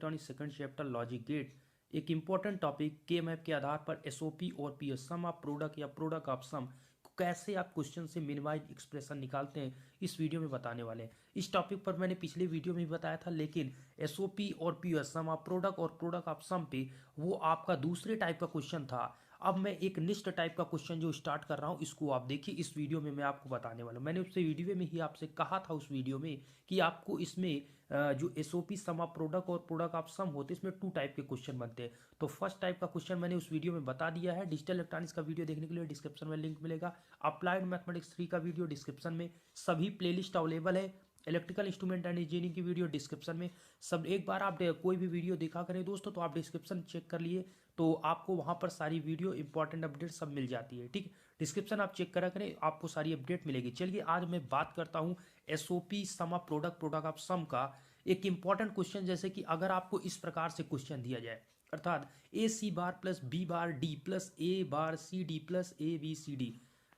Electronics second chapter logic gate एक important topic के map के आधार पर एसओपी और पीएस सम ऑफ प्रोडक्ट या प्रोडक्ट ऑफ सम कैसे आप क्वेश्चन से मिनिमाइज एक्सप्रेशन निकालते हैं इस वीडियो में बताने वाले हैं। इस टॉपिक पर मैंने पिछले वीडियो में भी बताया था, लेकिन एसओपी और पीएस सम ऑफ प्रोडक्ट और प्रोडक्ट ऑफ सम पे वो आपका दूसरे टाइप का क्वेश्चन था। अब मैं एक नेक्स्ट टाइप का क्वेश्चन जो स्टार्ट कर रहा हूँ इसको आप देखिए, इस वीडियो में मैं आपको बताने वाला हूँ। मैंने उससे वीडियो में ही आपसे कहा था उस वीडियो में कि आपको इसमें जो एसओपी सम ऑफ प्रोडक्ट और प्रोडक्ट ऑफ सम होते हैं इसमें 2 टाइप के क्वेश्चन बनते हैं। तो फर्स्ट टाइप का क्वेश्चन मैंने उस वीडियो में बता दिया है। डिजिटल इलेक्ट्रॉनिक्स का वीडियो देखने के लिए डिस्क्रिप्शन में लिंक मिलेगा। अप्लाइड मैथमेटिक्स 3 का वीडियो डिस्क्रिप्शन में, सभी प्लेलिस्ट अवेलेबल है। इलेक्ट्रिकल इंस्ट्रूमेंट एंड इंजीनियरिंग की वीडियो डिस्क्रिप्शन में। सब एक बार आप कोई भी वीडियो देखा करें दोस्तों तो आप डिस्क्रिप्शन चेक कर लिए तो आपको वहां पर सारी वीडियो इंपॉर्टेंट अपडेट सब मिल जाती है। ठीक, डिस्क्रिप्शन आप चेक करा करें, आपको सारी अपडेट मिलेगी। चलिए आज मैं बात करता हूँ SOP sum of product product of sum का एक इंपॉर्टेंट क्वेश्चन। जैसे कि अगर आपको इस प्रकार से क्वेश्चन दिया जाए, अर्थात A C bar plus B bar D plus A bar C D plus A B C D,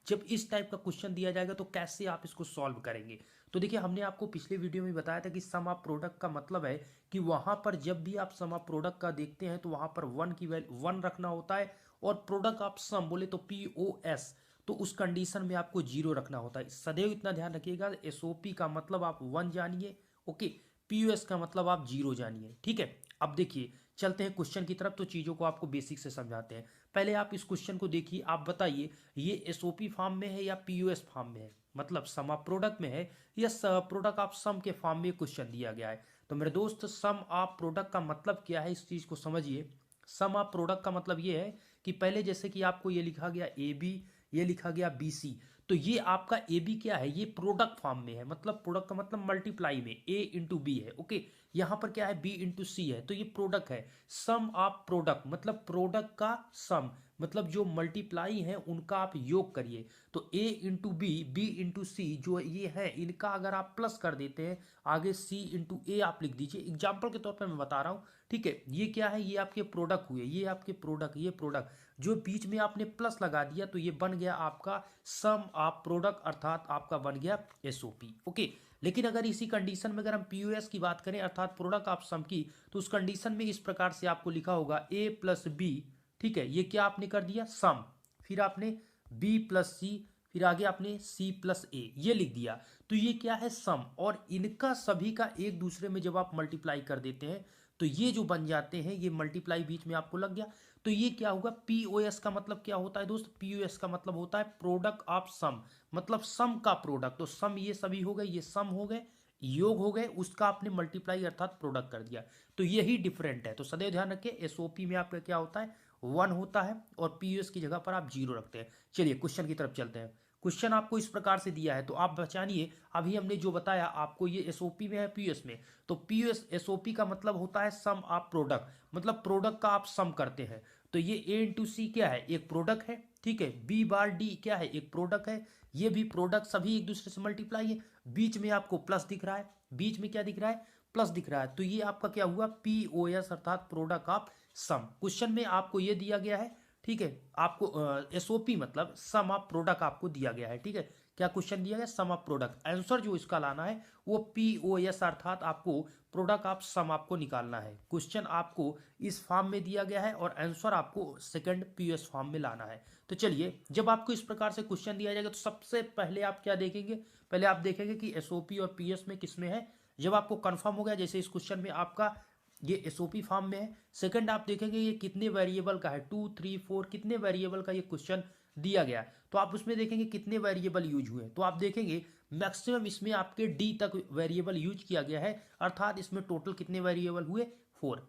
जब इस टाइप का क्वेश्चन दिया जाएगा तो कैसे आप इसको सॉल्व करेंगे। तो देखिए, हमने आपको पिछले वीडियो में बताया था कि सम ऑफ प्रोडक्ट का मतलब है कि वहां पर जब भी आप सम ऑफ प्रोडक्ट का देखते हैं तो वहां पर 1 की वैल्यू 1 रखना होता है, और प्रोडक्ट ऑफ सम बोले तो पीओएस, तो उस कंडीशन में आपको 0 रखना होता है। सदैव इतना ध्यान रखिएगा, एसओपी का मतलब आप 1 जानिए, ओके, पीओएस का मतलब आप 0 जानिए। ठीक है, अब देखिए चलते हैं क्वेश्चन की तरफ, तो चीज़ों को आपको बेसिक से समझाते हैं। पहले आप इस क्वेश्चन को देखिए, आप बताइए ये एसओपी फॉर्म में है या पीओएस फॉर्म में है, मतलब सम ऑफ प्रोडक्ट में है या प्रोडक्ट ऑफ सम के फॉर्म में क्वेश्चन दिया गया है। तो मेरे दोस्त, सम ऑफ प्रोडक्ट का मतलब क्या है इस चीज़ को समझिए। सम ऑफ प्रोडक्ट का मतलब ये है कि पहले जैसे कि आपको ये लिखा गया ए बी, ये लिखा गया बी सी, तो ये आपका ए बी क्या है, ये प्रोडक्ट फॉर्म में है, मतलब प्रोडक्ट का मतलब मल्टीप्लाई में ए इंटू बी है, ओके। यहाँ पर क्या है, बी इंटू सी है, तो ये प्रोडक्ट है। सम ऑफ प्रोडक्ट मतलब प्रोडक्ट का सम, मतलब जो मल्टीप्लाई है उनका आप योग करिए। तो ए इंटू बी, बी इंटू सी जो ये है, इनका अगर आप प्लस कर देते हैं आगे सी इंटू ए आप लिख दीजिए। एग्जाम्पल के तौर पर मैं बता रहा हूँ, ठीक है। ये क्या है, ये आपके प्रोडक्ट हुए, ये आपके प्रोडक्ट, ये प्रोडक्ट, जो बीच में आपने प्लस लगा दिया तो ये बन गया आपका सम ऑफ प्रोडक्ट, अर्थात आपका बन गया एसओपी, ओके। लेकिन अगर इसी कंडीशन में अगर हम पीओएस की बात करें, अर्थात प्रोडक्ट ऑफ सम की, तो उस कंडीशन में इस प्रकार से आपको लिखा होगा ए प्लस बी, ठीक है, ये क्या आपने कर दिया सम, फिर आपने बी प्लस सी, फिर आगे आपने सी प्लस ए, ये लिख दिया। तो ये क्या है सम, और इनका सभी का एक दूसरे में जब आप मल्टीप्लाई कर देते हैं तो ये जो बन जाते हैं, ये मल्टीप्लाई बीच में आपको लग गया, तो ये क्या होगा, पीओएस का मतलब क्या होता है दोस्त, पीओएस का मतलब होता है प्रोडक्ट ऑफ सम, मतलब सम का प्रोडक्ट। तो सम ये सभी हो गए, ये सम हो गए, योग हो गए, उसका आपने मल्टीप्लाई अर्थात प्रोडक्ट कर दिया। तो यही डिफरेंट है। तो सदैव ध्यान रखिए, एसओपी में आपका क्या होता है 1 होता है, और पीओएस की जगह पर आप 0 रखते हैं। चलिए क्वेश्चन की तरफ चलते हैं। क्वेश्चन आपको इस प्रकार से दिया है तो आप बचानिए। अभी हमने जो बताया आपको, ये एसओपी में है पीओएस में, तो पीओएस एसओपी का मतलब होता है सम ऑफ प्रोडक्ट, मतलब प्रोडक्ट का आप सम करते हैं। तो ये ए इंटू सी क्या है, एक प्रोडक्ट है, ठीक है। बी बार डी क्या है, एक प्रोडक्ट है, ये भी प्रोडक्ट, सभी एक दूसरे से मल्टीप्लाई है। बीच में आपको प्लस दिख रहा है, बीच में क्या दिख रहा है, प्लस दिख रहा है, तो ये आपका क्या हुआ पीओएस, अर्थात प्रोडक्ट ऑफ सम। क्वेश्चन में आपको ये दिया गया है, ठीक है। आपको एसओपी मतलब सम ऑफ प्रोडक्ट आपको दिया गया है, ठीक है। क्या क्वेश्चन दिया गया, सम ऑफ प्रोडक्ट। आंसर जो इसका लाना है वो पीओएस, अर्थात आपको प्रोडक्ट ऑफ सम आपको निकालना है। क्वेश्चन आपको इस फॉर्म में दिया गया है और आंसर आपको सेकंड पीओएस फॉर्म में लाना है। तो चलिए, जब आपको इस प्रकार से क्वेश्चन दिया जाएगा तो सबसे पहले आप क्या देखेंगे, पहले आप देखेंगे कि एसओपी और पीएस में किसमें है। जब आपको कंफर्म हो गया, जैसे इस क्वेश्चन में आपका ये एसओपी फॉर्म में है, सेकंड आप देखेंगे ये कितने वेरिएबल का है, 2 3 4 कितने वेरिएबल का ये क्वेश्चन दिया गया, तो आप उसमें देखेंगे कितने वेरिएबल यूज हुए। तो आप देखेंगे मैक्सिमम इसमें आपके डी तक वेरिएबल यूज किया गया है, अर्थात इसमें टोटल कितने वेरिएबल हुए, 4।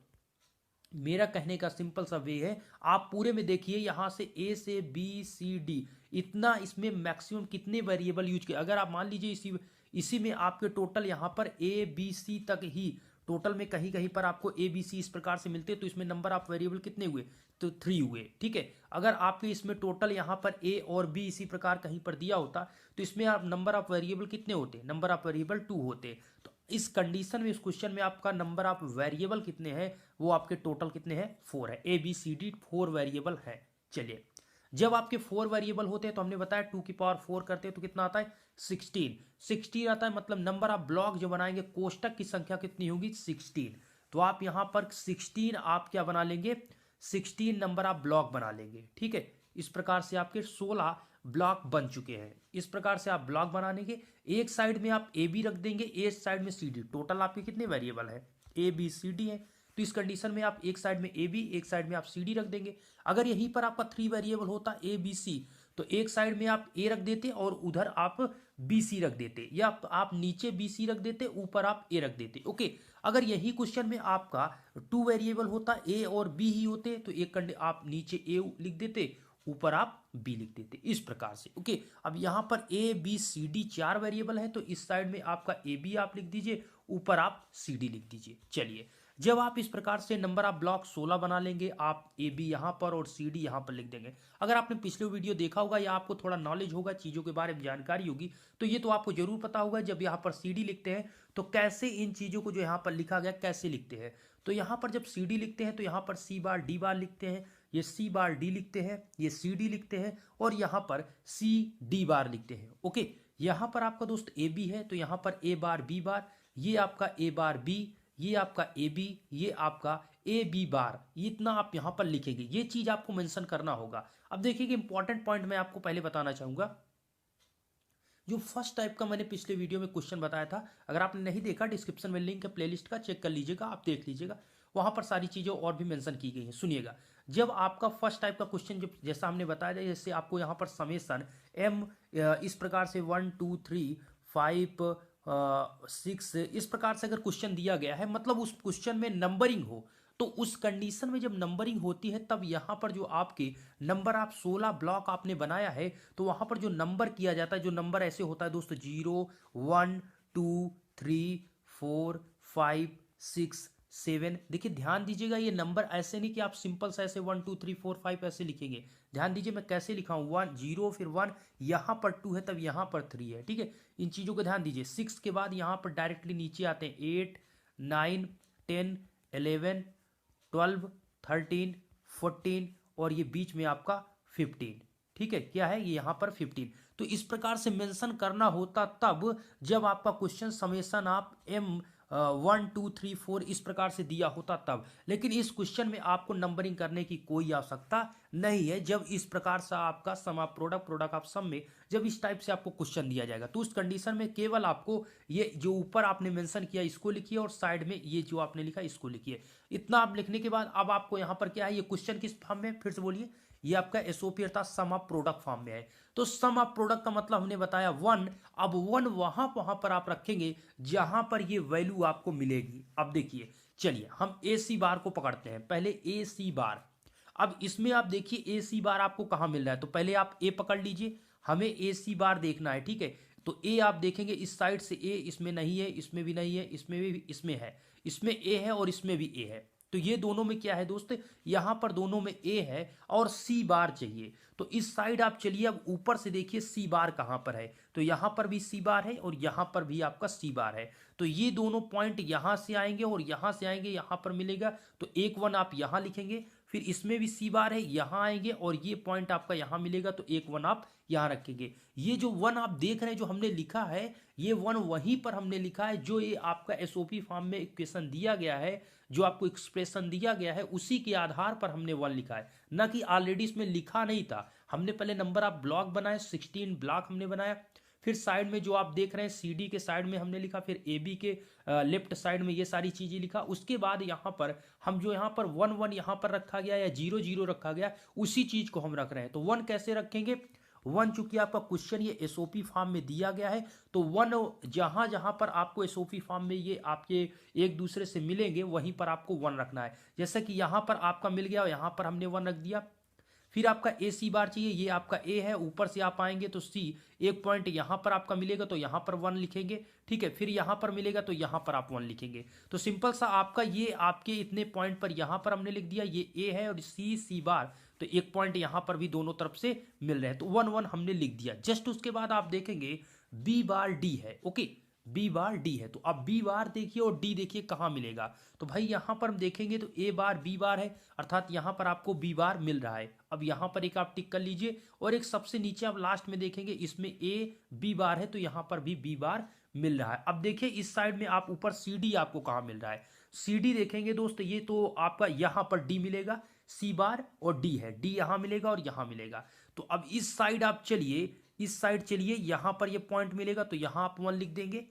मेरा कहने का सिंपल सा वे है, आप पूरे में देखिए यहां से ए से बी सी डी, इतना इसमें मैक्सिमम कितने वेरिएबल यूज किए। अगर आप मान लीजिए इसी में आपके टोटल यहां पर ए बी सी तक ही टोटल में कहीं कहीं पर आपको ए बी सी इस प्रकार से मिलते हैं, तो इसमें नंबर ऑफ वेरिएबल कितने हुए, तो 3 हुए, ठीक है। अगर आपके इसमें टोटल यहां पर ए और बी इसी प्रकार कहीं पर दिया होता तो इसमें आप नंबर ऑफ वेरिएबल कितने होते, नंबर ऑफ वेरिएबल 2 होते। तो इस कंडीशन में, इस क्वेश्चन में आपका नंबर ऑफ वेरिएबल कितने हैं, वो आपके टोटल कितने हैं, 4 है। A B C D 4 variable है। चलिए, जब आपके 4 वेरिएबल होते हैं तो हमने बताया 2 की पावर 4 करते हैं तो कितना आता है, 16 आता है, मतलब नंबर ऑफ ब्लॉक जो बनाएंगे, कोष्टक की संख्या कितनी होगी, 16। तो आप यहाँ पर 16 आप क्या बना लेंगे, 16 नंबर आप ब्लॉक बना लेंगे। ठीक है, इस प्रकार से आपके 16 ब्लॉक बन चुके हैं। इस प्रकार से आप ब्लॉक बना लेंगे। एक साइड में आप ए बी रख देंगे, एक साइड में सी डी। टोटल आपके कितने वेरिएबल है, ए बी सी डी है। तो इस कंडीशन में आप एक साइड में ए बी, एक साइड में आप सी डी रख देंगे। अगर यहीं पर आपका 3 वेरिएबल होता ए बी सी, तो एक साइड में आप ए रख देते और उधर आप बी सी रख देते, या आप नीचे बी सी रख देते, ऊपर आप ए रख देते। ओके, अगर यही क्वेश्चन में आपका 2 वेरिएबल होता, ए और बी ही होते, तो एक आप नीचे ए लिख देते, ऊपर आप बी लिख देते, इस प्रकार से। ओके, अब यहां पर A B C D 4 variable है, तो इस साइड में आपका ए बी आप लिख दीजिए, ऊपर आप सी डी लिख दीजिए। चलिए, जब आप इस प्रकार से नंबर ऑफ ब्लॉक 16 बना लेंगे, आप ए बी यहाँ पर और सी डी यहाँ पर लिख देंगे। अगर आपने पिछले वीडियो देखा होगा या आपको थोड़ा नॉलेज होगा, चीज़ों के बारे में जानकारी होगी, तो ये तो आपको जरूर पता होगा जब यहाँ पर सी डी लिखते हैं तो कैसे इन चीज़ों को जो यहाँ पर लिखा गया कैसे लिखते हैं। तो यहाँ पर जब सी डी लिखते हैं तो यहाँ पर सी बार डी बार लिखते हैं, ये सी बार डी लिखते हैं, ये सी डी लिखते हैं, और यहाँ पर सी डी बार लिखते हैं। ओके, यहाँ पर आपका दोस्त ए बी है, तो यहाँ पर ए बार बी बार, ये आपका ए बार बी, ये आपका ए बी, ये आपका ए बी बार, इतना आप यहाँ पर लिखेंगे। ये चीज आपको मेंशन करना होगा। अब देखिए कि इंपॉर्टेंट पॉइंट मैं आपको पहले बताना चाहूंगा। जो फर्स्ट टाइप का मैंने पिछले वीडियो में क्वेश्चन बताया था, अगर आपने नहीं देखा, डिस्क्रिप्शन में लिंक है प्लेलिस्ट का, चेक कर लीजिएगा, आप देख लीजिएगा, वहां पर सारी चीजें और भी मेंशन की गई हैं। सुनिएगा, जब आपका फर्स्ट टाइप का क्वेश्चन जो जैसा हमने बताया, जैसे आपको यहाँ पर समेसन एम इस प्रकार से 1 2 3 5 6 इस प्रकार से अगर क्वेश्चन दिया गया है, मतलब उस क्वेश्चन में नंबरिंग हो, तो उस कंडीशन में जब नंबरिंग होती है तब यहां पर जो आपके नंबर आप 16 ब्लॉक आपने बनाया है, तो वहां पर जो नंबर किया जाता है, जो नंबर ऐसे होता है दोस्तों 0 1 2 3 4 5 6 7। देखिए ध्यान दीजिएगा, ये नंबर ऐसे नहीं कि आप सिंपल से ऐसे 1 2 3 4 5 ऐसे लिखेंगे। ध्यान दीजिए मैं कैसे लिखा हूं, 1 0 फिर 1, यहां पर 2 है तब यहां पर 3 है। ठीक है, इन चीजों को ध्यान दीजिए। 6 के बाद यहां पर डायरेक्टली नीचे आते हैं 8 9 10 11 12 13 14, और ये बीच में आपका 15। ठीक है, क्या है ये यहाँ पर 15। तो इस प्रकार से मेंशन करना होता तब जब आपका क्वेश्चन समेसन आप एम 1 2 3 4 इस प्रकार से दिया होता तब। लेकिन इस क्वेश्चन में आपको नंबरिंग करने की कोई आवश्यकता नहीं है। जब इस प्रकार से आपका सम ऑफ प्रोडक्ट ऑफ सम में जब इस टाइप से आपको क्वेश्चन दिया जाएगा, तो उस कंडीशन में केवल आपको ये जो ऊपर आपने मेंशन किया इसको लिखिए, और साइड में ये जो आपने लिखा इसको लिखिए। इतना आप लिखने के बाद अब आपको यहाँ पर क्या है, ये क्वेश्चन किस फॉर्म में, फिर से बोलिए, ये आपका एसओपी अर्थात सम ऑफ प्रोडक्ट फॉर्म में है। तो सम ऑफ प्रोडक्ट का मतलब हमने बताया 1। अब 1 वहां पर आप रखेंगे जहां पर ये वैल्यू आपको मिलेगी। अब देखिए, चलिए हम ए सी बार को पकड़ते हैं। पहले ए सी बार, अब इसमें आप देखिए ए सी बार आपको कहां मिल रहा है, तो पहले आप ए पकड़ लीजिए, हमें ए सी बार देखना है। ठीक है, तो ए आप देखेंगे इस साइड से ए, इसमें नहीं है, इसमें भी नहीं है, इसमें भी, इसमें है, इसमें ए है और इसमें भी ए है। तो ये दोनों में क्या है दोस्त, यहां पर दोनों में ए है और सी बार चाहिए। तो इस साइड आप चलिए, अब ऊपर से देखिए सी बार कहां पर है, तो यहां पर भी सी बार है और यहां पर भी आपका सी बार है। तो ये दोनों पॉइंट यहां से आएंगे और यहां से आएंगे, यहां पर मिलेगा, तो एक 1 आप यहां लिखेंगे, फिर इसमें भी सी बार है, यहां आएंगे और ये पॉइंट आपका यहां मिलेगा, तो एक 1 आप यहां रखेंगे। ये जो 1 आप देख रहे हैं जो हमने लिखा है, ये 1 वहीं पर हमने लिखा है जो ये आपका एसओपी फॉर्म में इक्वेशन दिया गया है, जो आपको एक्सप्रेशन दिया गया है, उसी के आधार पर हमने 1 लिखा है, ना कि ऑलरेडी इसमें लिखा नहीं था। हमने पहले नंबर ऑफ ब्लॉक बनाए, 16 ब्लॉक हमने बनाया, फिर साइड में जो आप देख रहे हैं सीडी के साइड में हमने लिखा, फिर ए बी के लेफ्ट साइड में ये सारी चीजें लिखा। उसके बाद यहाँ पर हम जो यहाँ पर 1 1 यहाँ पर रखा गया या 0 0 रखा गया, उसी चीज को हम रख रहे हैं। तो 1 कैसे रखेंगे, 1 चूंकि आपका क्वेश्चन ये एसओपी फॉर्म में दिया गया है, तो 1 जहां जहां पर आपको एसओपी फॉर्म में ये आपके एक दूसरे से मिलेंगे वहीं पर आपको 1 रखना है। जैसे कि यहां पर आपका मिल गया, यहां पर हमने 1 रख दिया। फिर आपका ए सी बार चाहिए, ये आपका ए है, ऊपर से आप आएंगे तो सी, एक पॉइंट यहां पर आपका मिलेगा तो यहां पर 1 लिखेंगे। ठीक है, फिर यहां पर मिलेगा तो यहां पर आप 1 लिखेंगे। तो सिंपल सा आपका ये आपके इतने पॉइंट पर यहां पर हमने लिख दिया, ये ए है और सी बार, तो एक पॉइंट यहां पर भी दोनों तरफ से मिल रहे हैं, तो 1 1 हमने लिख दिया। जस्ट उसके बाद आप देखेंगे बी बार डी है। ओके, बी बार डी है, तो अब बी बार देखिए और डी देखिए कहां मिलेगा। तो भाई यहां पर हम देखेंगे तो ए बार बी बार है, अर्थात यहां पर आपको बी बार मिल रहा है। अब यहां पर एक आप टिक कर लीजिए, और एक सबसे नीचे आप लास्ट में देखेंगे इसमें ए बी बार है, तो यहां पर भी बी बार मिल रहा है। अब देखिए इस साइड में आप ऊपर सी डी आपको कहां मिल रहा है, सी डी देखेंगे दोस्त, ये तो आपका यहाँ पर डी मिलेगा, सी बार और डी है, डी यहाँ मिलेगा और यहाँ मिलेगा। तो अब इस साइड आप चलिए, इस साइड चलिए, यहाँ पर ये पॉइंट मिलेगा तो यहाँ आप 1 लिख देंगे।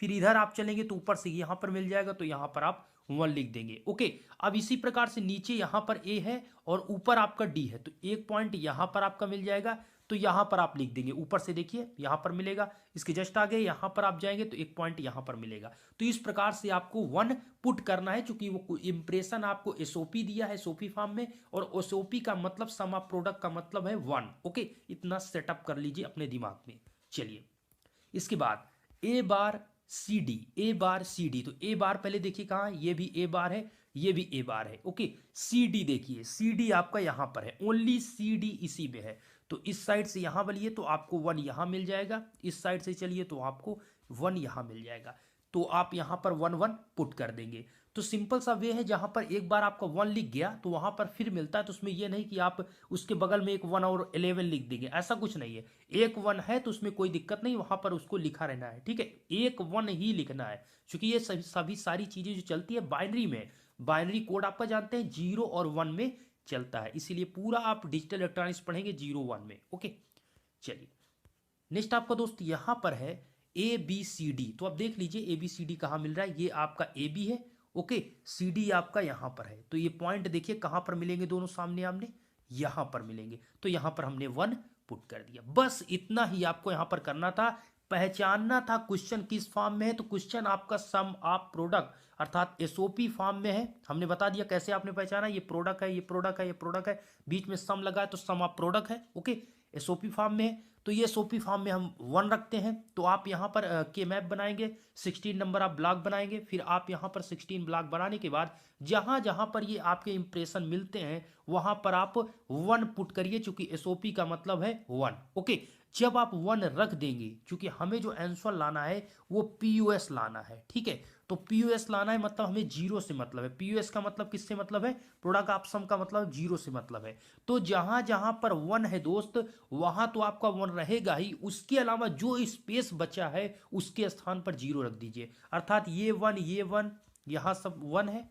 फिर इधर आप चलेंगे तो ऊपर से यहाँ पर मिल जाएगा तो यहाँ पर आप 1 लिख देंगे। ओके, अब इसी प्रकार से नीचे यहाँ पर ए है और ऊपर आपका डी है, तो एक पॉइंट यहाँ पर आपका मिल जाएगा तो यहाँ पर आप लिख देंगे। ऊपर से देखिए यहाँ पर मिलेगा, इसके जस्ट आगे यहाँ पर आप जाएंगे तो एक पॉइंट यहाँ पर मिलेगा। तो इस प्रकार से आपको 1 पुट करना है, क्योंकि वो इंप्रेशन आपको एसओपी दिया है एसओपी फॉर्म में, और एसओपी का मतलब सम ऑफ प्रोडक्ट का मतलब है 1। ओके, इतना सेटअप कर लीजिए अपने दिमाग में। चलिए, इसके बाद ए बार सी डी, ए बार सी डी, तो ए बार पहले देखिए कहाँ है, ये भी ए बार है, ये भी ए बार है। ओके, सी डी देखिए, सी डी आपका यहां पर है, ओनली सी डी इसी में है। तो इस साइड से यहां बलिए तो आपको 1 यहां मिल जाएगा, इस साइड से चलिए तो आपको 1 यहां मिल जाएगा। तो आप यहां पर 1 1 पुट कर देंगे। तो सिंपल सा वे है, जहां पर एक बार आपका 1 लिख गया तो वहां पर फिर मिलता है, तो उसमें यह नहीं कि आप उसके बगल में एक 1 और 11 लिख देंगे, ऐसा कुछ नहीं है। एक 1 है तो उसमें कोई दिक्कत नहीं, वहां पर उसको लिखा रहना है, ठीक है, एक 1 ही लिखना है, क्योंकि ये सभी सारी चीजें जो चलती है बाइनरी में, बाइनरी कोड आपका जानते हैं 0 और 1 में चलता है, इसीलिए पूरा आप डिजिटल इलेक्ट्रॉनिक्स पढ़ेंगे 0 1 में। ओके, चलिए नेक्स्ट आपका दोस्त यहां पर है ए बी सी डी। तो आप देख लीजिए ए बी सी डी कहां मिल रहा है, ये आपका ए बी है, ओके, सी डी आपका यहां पर है। तो ये पॉइंट देखिए कहां पर मिलेंगे, दोनों सामने आमने, यहां पर मिलेंगे। तो यहां पर हमने 1 पुट कर दिया। बस इतना ही आपको यहां पर करना था, पहचानना था क्वेश्चन किस फॉर्म में है। तो क्वेश्चन आपका सम ऑफ प्रोडक्ट अर्थात एसओपी फॉर्म में है। हमने बता दिया कैसे आपने पहचाना, ये प्रोडक्ट है, ये प्रोडक्ट है, ये प्रोडक्ट है, बीच में सम लगा है तो सम ऑफ प्रोडक्ट है। ओके, एसओपी फॉर्म में है, तो ये एसओपी फॉर्म में हम 1 रखते हैं। तो आप यहाँ पर के मैप बनाएंगे, 16 नंबर आप ब्लॉक बनाएंगे, फिर आप यहाँ पर 16 ब्लॉक बनाने के बाद जहां जहां पर ये आपके इंप्रेशन मिलते हैं वहां पर आप 1 पुट करिए, चूंकि एसओपी का मतलब है 1। ओके, जब आप 1 रख देंगे, क्योंकि हमें जो आंसर लाना है वो पीयूएस लाना है, ठीक है, तो पीयूएस लाना है, मतलब हमें 0 से मतलब है। पीयूएस का मतलब किससे मतलब है, प्रोडक्ट ऑफ सम का मतलब 0 से मतलब है। तो जहां जहां पर 1 है दोस्त, वहां तो आपका 1 रहेगा ही, उसके अलावा जो स्पेस बचा है उसके स्थान पर 0 रख दीजिए। अर्थात ये 1, ये 1, यहां सब 1 है,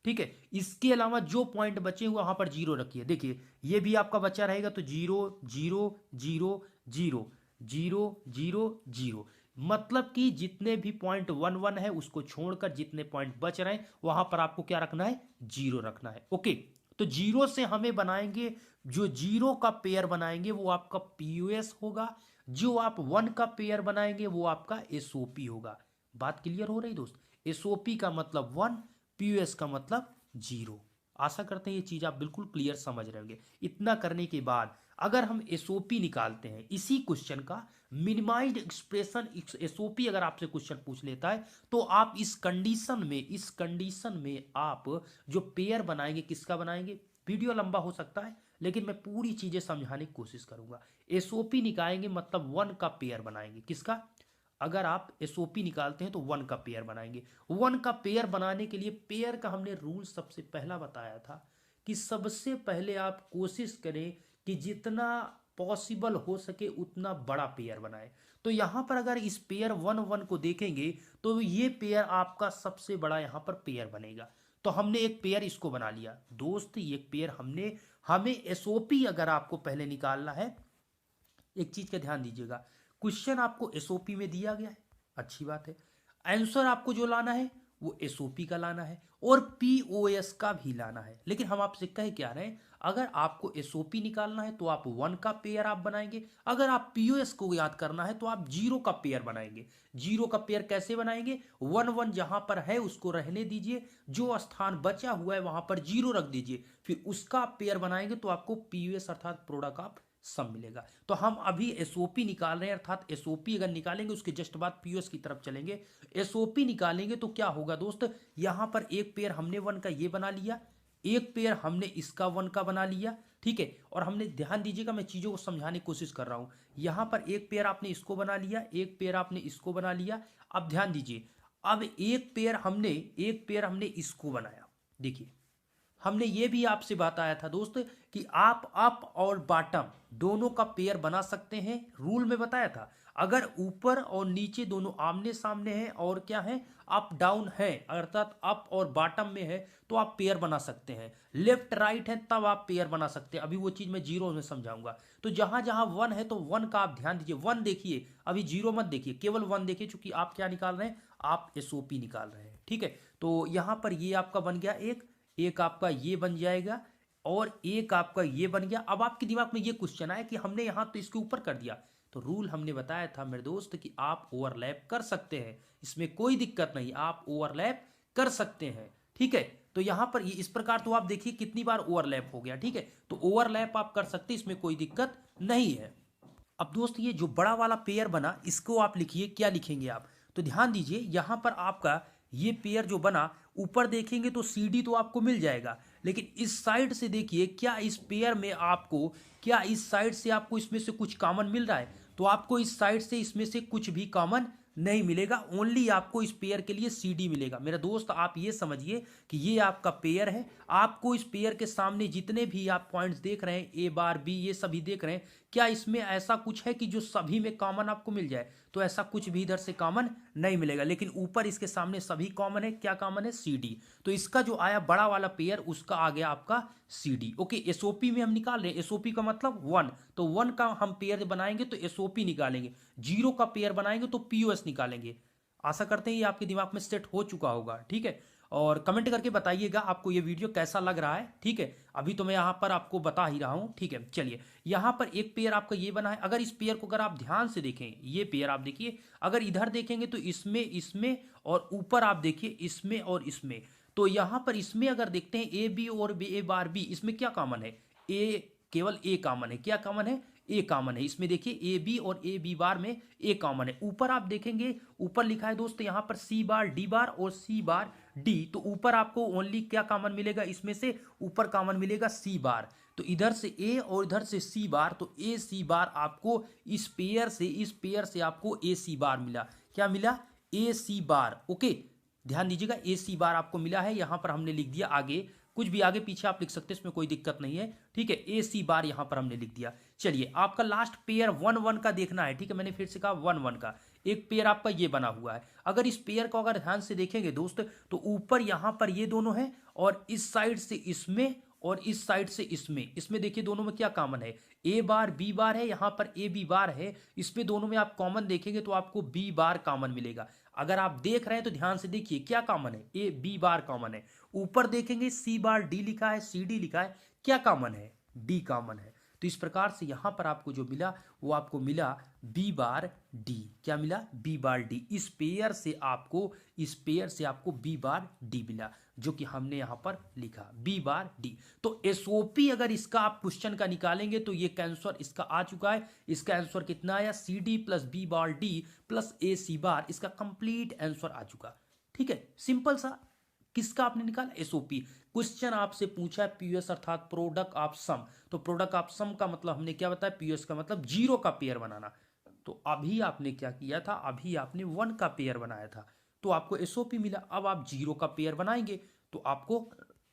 ठीक है, इसके अलावा जो पॉइंट बचे हुए वहां पर 0 रखिए। देखिए ये भी आपका बचा रहेगा, तो 0 0 0 0 0 0 0, मतलब कि जितने भी पॉइंट 1 1 है उसको छोड़कर जितने पॉइंट बच रहे हैं वहां पर आपको क्या रखना है, 0 रखना है। ओके, तो 0 से हमें बनाएंगे, जो 0 का पेयर बनाएंगे वो आपका पीयूएस होगा, जो आप 1 का पेयर बनाएंगे वो आपका एसओपी होगा। बात क्लियर हो रही दोस्त, एसओपी का मतलब 1, पीयूएस का मतलब 0। आशा करते हैं ये चीज आप बिल्कुल क्लियर समझ रहे होंगे। इतना करने के बाद अगर हम एसओपी निकालते हैं इसी क्वेश्चन का, मिनिमाइज्ड एक्सप्रेशन एसओपी अगर आपसे क्वेश्चन पूछ लेता है, तो आप इस कंडीशन में आप जो पेयर बनाएंगे किसका बनाएंगे, वीडियो लंबा हो सकता है लेकिन मैं पूरी चीजें समझाने की कोशिश करूंगा। एसओपी निकालेंगे मतलब 1 का पेयर बनाएंगे, किसका, अगर आप एसओपी निकालते हैं तो 1 का पेयर बनाएंगे। 1 का पेयर बनाने के लिए पेयर का हमने रूल सबसे पहला बताया था कि सबसे पहले आप कोशिश करें कि जितना पॉसिबल हो सके उतना बड़ा पेयर बनाए। तो यहां पर अगर इस पेयर 1 1 को देखेंगे तो ये पेयर आपका सबसे बड़ा यहां पर पेयर बनेगा। तो हमने एक पेयर इसको बना लिया दोस्त, ये पेयर हमें एसओपी अगर आपको पहले निकालना है, एक चीज का ध्यान दीजिएगा, क्वेश्चन आपको एसओपी में दिया गया है, अच्छी बात है, आंसर आपको जो लाना है वो एसओपी का लाना है और पीओएस का भी लाना है। लेकिन हम आपसे कह क्या रहे हैं, अगर आपको एसओपी निकालना है तो आप 1 का पेयर आप बनाएंगे, अगर आप पीओएस को याद करना है तो आप 0 का पेयर बनाएंगे। 0 का पेयर कैसे बनाएंगे, 1 1 जहां पर है उसको रहने दीजिए, जो स्थान बचा हुआ है वहां पर 0 रख दीजिए, फिर उसका पेयर बनाएंगे तो आपको पीओएस अर्थात प्रोडक्ट ऑफ सम मिलेगा। तो हम अभी एसओपी निकाल रहे हैं, अर्थात एसओपी अगर निकालेंगे उसके जस्ट बाद पीओएस की तरफ चलेंगे। एसओपी निकालेंगे तो क्या होगा दोस्त, यहां पर एक पेयर हमने 1 का ये बना लिया, एक पेयर हमने इसका 1 का बना लिया, ठीक है, और हमने ध्यान दीजिएगा मैं चीजों को समझाने की कोशिश कर रहा हूं। यहां पर एक पेयर आपने इसको बना लिया, एक पेयर आपने इसको बना लिया। अब ध्यान दीजिए, अब एक पेयर हमने इसको बनाया। देखिए हमने ये भी आपसे बताया था दोस्त कि आप अप और बॉटम दोनों का पेयर बना सकते हैं, रूल में बताया था। अगर ऊपर और नीचे दोनों आमने सामने हैं और क्या है, अप डाउन है, अर्थात अप और बॉटम में है, तो आप पेयर बना सकते हैं। लेफ्ट राइट है तब आप पेयर बना सकते हैं, अभी वो चीज मैं जीरो में समझाऊंगा। तो जहां जहां वन है तो वन का आप ध्यान दीजिए, वन देखिए, अभी जीरो मत देखिए, केवल वन देखिए, क्योंकि आप क्या निकाल रहे हैं, आप एसओपी निकाल रहे हैं। ठीक है, तो यहां पर ये आपका बन गया एक, एक आपका ये बन जाएगा और एक आपका ये बन गया। अब आपके दिमाग में ये क्वेश्चन आया कि हमने यहां तो इसके ऊपर कर दिया, तो रूल हमने बताया था मेरे दोस्त कि आप ओवरलैप कर सकते हैं, इसमें कोई दिक्कत नहीं, आप ओवरलैप कर सकते हैं। ठीक है, तो यहां पर ये इस प्रकार तो आप देखिए कितनी बार ओवरलैप हो गया। ठीक है, तो ओवरलैप आप कर सकते हैं, इसमें कोई दिक्कत नहीं है। अब दोस्त ये जो बड़ा वाला पेयर बना, इसको आप लिखिए, क्या लिखेंगे आप, तो ध्यान दीजिए यहां पर आपका ये पेयर जो बना, ऊपर देखेंगे तो सीडी तो आपको मिल जाएगा, लेकिन इस साइड से देखिए, क्या इस पेयर में आपको, क्या इस साइड से आपको इसमें से कुछ कॉमन मिल रहा है, तो आपको इस साइड से इसमें से कुछ भी कॉमन नहीं मिलेगा, ओनली आपको इस पेयर के लिए सीडी मिलेगा। मेरा दोस्त आप ये समझिए कि ये आपका पेयर है, आपको इस पेयर के सामने जितने भी आप पॉइंट्स देख रहे हैं, ए बार बी, ये सभी देख रहे हैं, क्या इसमें ऐसा कुछ है कि जो सभी में कॉमन आपको मिल जाए, तो ऐसा कुछ भी इधर से कॉमन नहीं मिलेगा, लेकिन ऊपर इसके सामने सभी कॉमन है, क्या कॉमन है, सीडी। तो इसका जो आया बड़ा वाला पेयर, उसका आ गया आपका सीडी। ओके, एसओपी में हम निकाल रहे हैं, एसओपी का मतलब वन, तो वन का हम पेयर बनाएंगे तो एसओपी निकालेंगे, जीरो का पेयर बनाएंगे तो पीओएस निकालेंगे। आशा करते हैं ये आपके दिमाग में सेट हो चुका होगा। ठीक है, और कमेंट करके बताइएगा आपको ये वीडियो कैसा लग रहा है। ठीक है, अभी तो मैं यहाँ पर आपको बता ही रहा हूँ। ठीक है, चलिए, यहाँ पर एक पेयर आपका ये बना है, अगर इस पेयर को अगर आप ध्यान से देखें, ये पेयर आप देखिए, अगर इधर देखेंगे तो इसमें, इसमें, और ऊपर आप देखिए इसमें और इसमें, तो यहाँ पर इसमें अगर देखते हैं ए बी और ए बार बी, इसमें क्या कॉमन है, ए, केवल ए कॉमन है, क्या कॉमन है, ए कॉमन है। इसमें देखिए ए बी और ए बी बार में ए कॉमन है। ऊपर आप देखेंगे, ऊपर लिखा है दोस्त यहाँ पर सी बार डी बार और सी बार डी, तो ऊपर आपको ओनली क्या कॉमन मिलेगा, इसमें से ऊपर कॉमन मिलेगा सी बार, तो इधर से ए और इधर से सी बार, तो ए सी बार आपको इस पेयर से आपको ए सी बार मिला, क्या मिला, ए सी बार। ओके, ध्यान दीजिएगा, ए सी बार आपको मिला है, यहां पर हमने लिख दिया, आगे कुछ भी आगे पीछे आप लिख सकते हैं, इसमें कोई दिक्कत नहीं है। ठीक है, ए सी बार यहां पर हमने लिख दिया। चलिए, आपका लास्ट पेयर वन वन का देखना है। ठीक है, मैंने फिर से कहा वन वन का एक पेयर आपका ये बना हुआ है। अगर इस पेयर को अगर ध्यान से देखेंगे दोस्त, तो ऊपर यहां पर ये दोनों हैं, और इस साइड से इसमें और इस साइड से इसमें, इसमें देखिए दोनों में क्या कॉमन है, ए बार बी बार है, यहां पर ए बी बार है, इसमें दोनों में आप कॉमन देखेंगे तो आपको बी बार कॉमन मिलेगा। अगर आप देख रहे हैं तो ध्यान से देखिए क्या कॉमन है, ए बी बार कॉमन है। ऊपर देखेंगे सी बार डी लिखा है, सी डी लिखा है, क्या कॉमन है, डी कॉमन है। तो इस प्रकार से यहां पर आपको जो मिला वो आपको मिला बी बार डी, क्या मिला, बी बार डी। इस पेयर से आपको बी बार डी मिला, जो कि हमने यहां पर लिखा बी बार डी। तो एसओपी अगर इसका आप क्वेश्चन का निकालेंगे तो ये आंसर इसका आ चुका है। इसका आंसर कितना आया, C D plus B bar D plus A C bar, इसका कंप्लीट आंसर आ चुका। ठीक है, सिंपल सा, किसका आपने निकाला, एसओपी। क्वेश्चन आपसे पूछा है पीओएस अर्थात प्रोडक्ट ऑफ सम, तो प्रोडक्ट ऑफ सम का मतलब हमने क्या बताया, पीओएस का मतलब जीरो का पेयर बनाना। तो अभी आपने क्या किया था, अभी आपने वन का पेयर बनाया था, तो आपको एसओपी मिला। अब आप जीरो का पेयर बनाएंगे तो आपको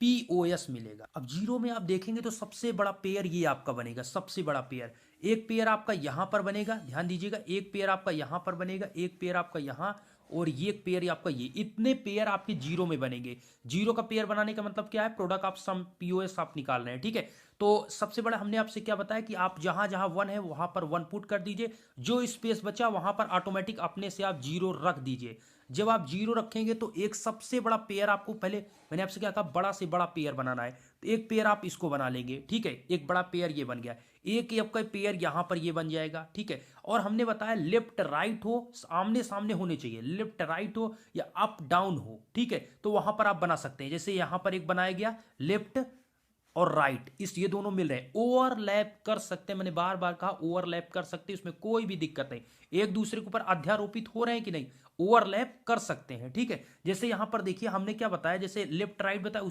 पीओएस मिलेगा। अब जीरो में आप देखेंगे तो सबसे बड़ा पेयर ये आपका बनेगा, सबसे बड़ा पेयर। एक पेयर आपका यहां पर बनेगा, ध्यान दीजिएगा, एक पेयर आपका यहां पर बनेगा, एक पेयर आपका यहां, और ये पेयर आपका ये, इतने पेयर आपके जीरो में बनेंगे। जीरो का पेयर बनाने का मतलब क्या है, प्रोडक्ट ऑफ सम पीओएस आप निकाल रहे हैं। ठीक है, तो सबसे बड़ा हमने आपसे क्या बताया कि आप जहां जहां वन है वहां पर वन पुट कर दीजिए, जो स्पेस बचा वहां पर ऑटोमेटिक अपने से आप जीरो रख दीजिए। जब आप जीरो रखेंगे तो एक सबसे बड़ा पेयर आपको, पहले मैंने आपसे क्या कहा, बड़ा से बड़ा पेयर बनाना है, तो एक पेयर आप इसको बना लेंगे। ठीक है, एक बड़ा पेयर ये बन गया, एक आपका पेयर यहां पर ये बन जाएगा। ठीक है, और हमने बताया लेफ्ट राइट हो, आमने सामने होने चाहिए, लेफ्ट राइट हो या अप डाउन हो। ठीक है, तो वहां पर आप बना सकते हैं, जैसे यहां पर एक बनाया गया लेफ्ट और राइट, इस ये दोनों मिल रहे हैं, ओवरलैप कर सकते हैं, मैंने बार बार कहा ओवरलैप कर सकते हैं, इसमें कोई भी दिक्कत नहीं, एक दूसरे के ऊपर अध्यारोपित हो रहे हैं कि नहीं, ओवरलैप कर सकते हैं। ठीक है, जैसे यहां पर देखिए हमने क्या बताया, जैसे लेफ्ट राइट बताया,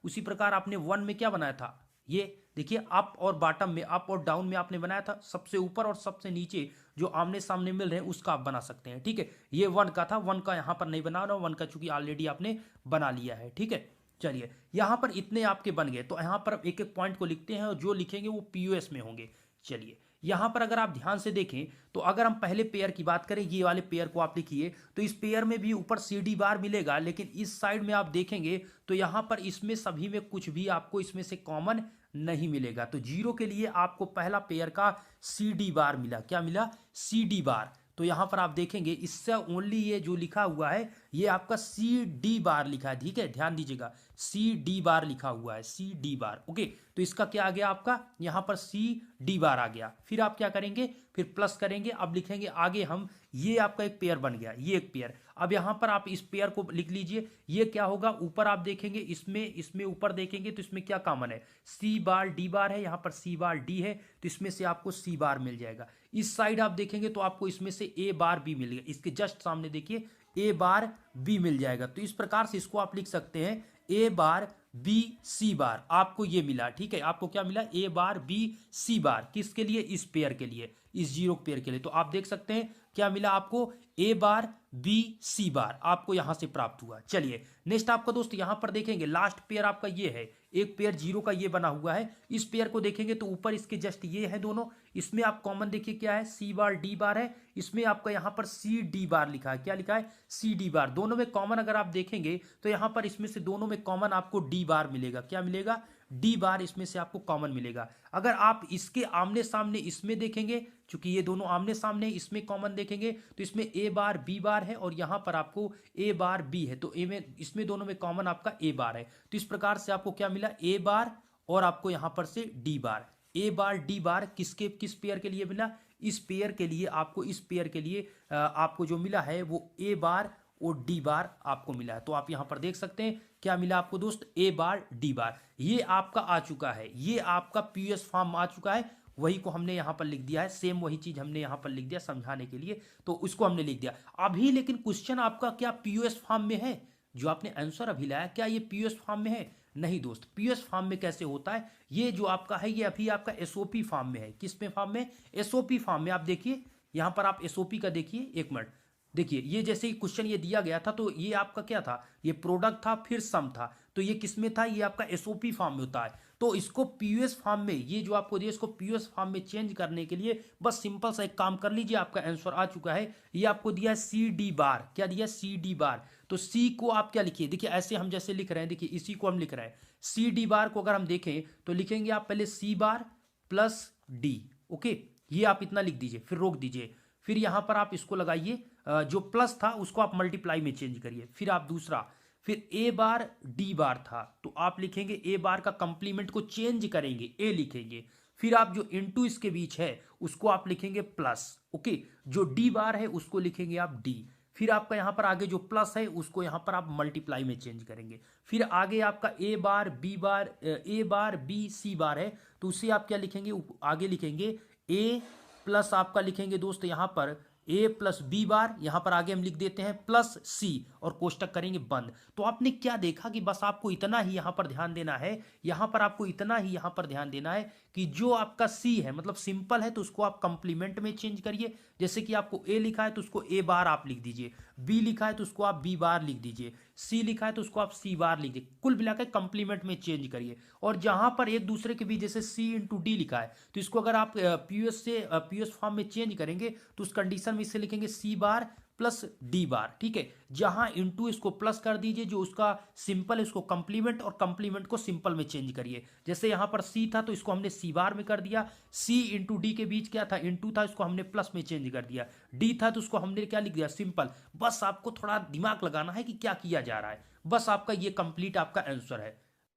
उसी प्रकार आपने वन में क्या बनाया था, ये देखिए अप और बॉटम में, अप और डाउन में आपने बनाया था, सबसे ऊपर और सबसे नीचे जो आमने सामने मिल रहे हैं उसका आप बना सकते हैं। ठीक है, ये वन का था, वन का यहां पर नहीं बना रहा, वन का चूंकि ऑलरेडी आपने बना लिया है। ठीक है, चलिए, यहां पर इतने आपके बन गए, तो यहां पर एक एक पॉइंट को लिखते हैं और जो लिखेंगे वो पीओएस में होंगे। चलिए, यहाँ पर अगर आप ध्यान से देखें तो अगर हम पहले पेयर की बात करें, ये वाले पेयर को आप लिखिए, तो इस पेयर में भी ऊपर सी डी बार मिलेगा, लेकिन इस साइड में आप देखेंगे तो यहाँ पर इसमें सभी में कुछ भी आपको इसमें से कॉमन नहीं मिलेगा। तो जीरो के लिए आपको पहला पेयर का सी डी बार मिला। क्या मिला? C D bar. तो यहां पर आप देखेंगे इससे ओनली ये जो लिखा हुआ है ये आपका सी डी बार लिखा है। ठीक है, ध्यान दीजिएगा, सी डी बार लिखा हुआ है, सी डी बार। ओके, तो इसका क्या आ गया आपका, यहां पर सी डी बार आ गया। फिर आप क्या करेंगे, फिर प्लस करेंगे। अब लिखेंगे आगे हम, ये आपका एक पेयर बन गया, ये एक पेयर। अब यहां पर आप इस पेयर को लिख लीजिए। ये क्या होगा, ऊपर आप देखेंगे इसमें ऊपर देखेंगे तो इसमें क्या कॉमन है, सी बार डी बार है, यहां पर सी बार डी है, तो इसमें से आपको सी बार मिल जाएगा। इस साइड आप देखेंगे तो आपको इसमें से ए बार बी मिलेगा, इसके जस्ट सामने देखिए ए बार बी मिल जाएगा। तो इस प्रकार से इसको आप लिख सकते हैं ए बार बी सी बार, आपको ये मिला। ठीक है, आपको क्या मिला, ए बार बी सी बार। किसके लिए, इस पेयर के लिए, इस जीरो पेयर के लिए। तो आप देख सकते हैं क्या मिला आपको, ए बार बी सी बार आपको यहां से प्राप्त हुआ। चलिए नेक्स्ट आपका दोस्त यहां पर देखेंगे, लास्ट पेयर आपका ये है, एक पेयर जीरो का ये बना हुआ है। इस पेयर को देखेंगे तो ऊपर इसके जस्ट ये है दोनों, इसमें आप कॉमन देखिए क्या है, सी बार डी बार है, इसमें आपका यहां पर सी डी बार लिखा है। क्या लिखा है, सी डी बार। दोनों में कॉमन अगर आप देखेंगे तो यहां पर इसमें से दोनों में कॉमन आपको डी बार मिलेगा। क्या मिलेगा, डी बार इसमें से आपको कॉमन मिलेगा। अगर आप इसके आमने सामने इसमें देखेंगे, चूंकि ये दोनों आमने सामने, इसमें कॉमन देखेंगे तो इसमें ए बार बी बार है और यहां पर आपको ए बार बी है, तो ए में इसमें दोनों में कॉमन आपका ए बार है। तो इस प्रकार से आपको क्या मिला, ए बार और आपको यहां पर से डी बार। ए बार डी बार किस पेयर के लिए मिला, इस पेयर के लिए आपको, इस पेयर के लिए आपको जो मिला है वो ए बार और डी बार आपको मिला है। तो आप यहां पर देख सकते हैं क्या मिला आपको दोस्त, ए बार डी बार। ये आपका आ चुका है, ये आपका पीयूएस फॉर्म आ चुका है, वही को हमने यहां पर लिख दिया है, सेम वही चीज हमने यहां पर लिख दिया समझाने के लिए, तो उसको हमने लिख दिया अभी। लेकिन क्वेश्चन आपका क्या पीयूएस फॉर्म में है, जो आपने आंसर अभी लाया क्या ये पीयूएस फॉर्म में है? नहीं दोस्त, पीयूएस फॉर्म में कैसे होता है, ये जो आपका है ये अभी आपका एसओपी फॉर्म में है। किस में फॉर्म में, एसओपी फॉर्म में। आप देखिए यहां पर आप एसओपी का देखिए, एक मिनट देखिए, ये जैसे ही क्वेश्चन ये दिया गया था तो ये आपका क्या था, ये प्रोडक्ट था फिर सम था, तो ये किसमें था, ये आपका एसओपी फॉर्म में होता है। तो इसको पीयूएस फॉर्म में, ये जो आपको दिया इसको पीयूएस फॉर्म में चेंज करने के लिए बस सिंपल सा एक काम कर लीजिए, आपका आंसर आ चुका है। ये आपको दिया है सी डी बार। क्या दिया, सी डी बार। तो सी को आप क्या लिखिए, देखिए ऐसे हम जैसे लिख रहे हैं, देखिए इसी को हम लिख रहे हैं सी डी बार को अगर हम देखें तो लिखेंगे आप पहले सी बार प्लस डी। ओके, ये आप इतना लिख दीजिए, फिर रोक दीजिए, फिर यहां पर आप इसको लगाइए, जो प्लस था उसको आप मल्टीप्लाई में चेंज करिए, फिर आप दूसरा, फिर ए बार डी बार था तो आप लिखेंगे ए बार का कंप्लीमेंट को चेंज करेंगे, ए लिखेंगे, फिर आप जो इनटू इसके बीच है उसको आप लिखेंगे प्लस। ओके, जो डी बार है उसको लिखेंगे आप डी, फिर आपका यहां पर आगे जो प्लस है उसको यहां पर आप मल्टीप्लाई में चेंज करेंगे, फिर आगे आपका ए बार बी बार, ए बार बी सी बार है तो उसे आप क्या लिखेंगे, आगे लिखेंगे ए प्लस आपका लिखेंगे दोस्त यहां पर ए प्लस बी बार, यहां पर आगे हम लिख देते हैं प्लस सी और कोष्टक करेंगे बंद। तो आपने क्या देखा कि बस आपको इतना ही यहां पर ध्यान देना है, यहां पर आपको इतना ही यहां पर ध्यान देना है कि जो आपका सी है मतलब सिंपल है तो उसको आप कंप्लीमेंट में चेंज करिए। जैसे कि आपको ए लिखा है तो उसको ए बार आप लिख दीजिए, बी लिखा है तो उसको आप बी बार लिख दीजिए, सी लिखा है तो उसको आप सी बार लिख दीजिए, कुल मिलाकर कंप्लीमेंट में चेंज करिए। और जहां पर एक दूसरे के बीच जैसे सी इंटू डी लिखा है तो इसको अगर आप पीयूएस फॉर्म में चेंज करेंगे तो उस कंडीशन में इसे लिखेंगे सी बार प्लस डी बार। ठीक है, जहां इंटू इसको प्लस कर दीजिए, जो उसका सिंपल है उसको कंप्लीमेंट और कंप्लीमेंट को सिंपल में चेंज करिए। जैसे यहां पर सी था तो इसको हमने सी बार में कर दिया, सी इंटू डी के बीच क्या था, इंटू था, इसको हमने प्लस में चेंज कर दिया, डी था तो उसको हमने क्या लिख दिया, सिंपल। बस आपको थोड़ा दिमाग लगाना है कि क्या किया जा रहा है, बस आपका ये कंप्लीट आपका आंसर है।